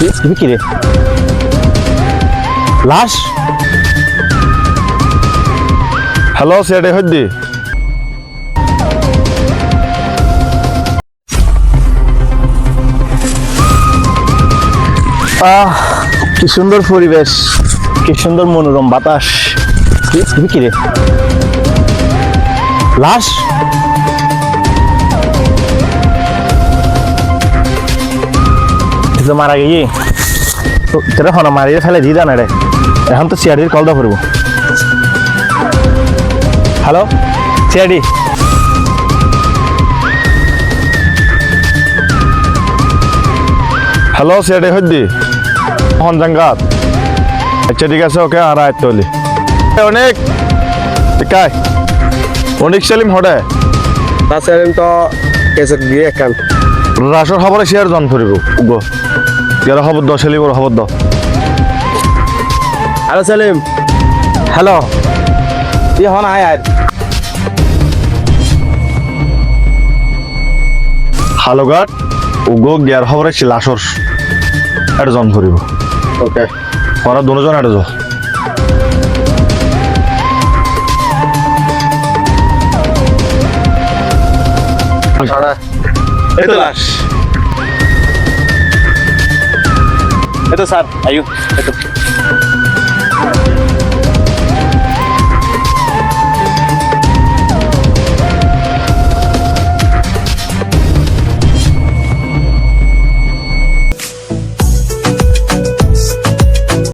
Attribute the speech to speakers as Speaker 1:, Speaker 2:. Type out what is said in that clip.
Speaker 1: তুমি কি রে লাশ?
Speaker 2: হ্যালো সেটা হদ্দি
Speaker 1: কি সুন্দর পরিবেশ, কি সুন্দর মনোরম বাতাস। তুমি কি রে লাশ? তো মারা গিয়ে তোরা হন মারিয়ে ফেলে দিয়ে জানা রে। এখন তো সিআরডির কল দা করবো। হ্যালো সিআরডি,
Speaker 2: হ্যালো সেটা হদ্দি হন জাঙ্গাত। আচ্ছা ঠিক আছে ওকে আর আয় তলি অনেক কায় অনেক সেলিম হডে
Speaker 3: তা সেলিম তো কেসে গিয়ে কান
Speaker 2: রাসর খবরে শেয়ার জন ফুরিব গো ইয়ার খবর দাও সেলিমর খবর দাও।
Speaker 3: হ্যালো সেলিম।
Speaker 1: হ্যালো
Speaker 3: তুই হন আয় আয়
Speaker 2: হালুঘাট উগো গিয়ার খবরে ছিল আসর এটা জন ফুরিব।
Speaker 3: ওকে
Speaker 2: ওরা দুজন এটা যাও।
Speaker 3: এই তো লাশ। এই তো স্যার আয়ু এই তো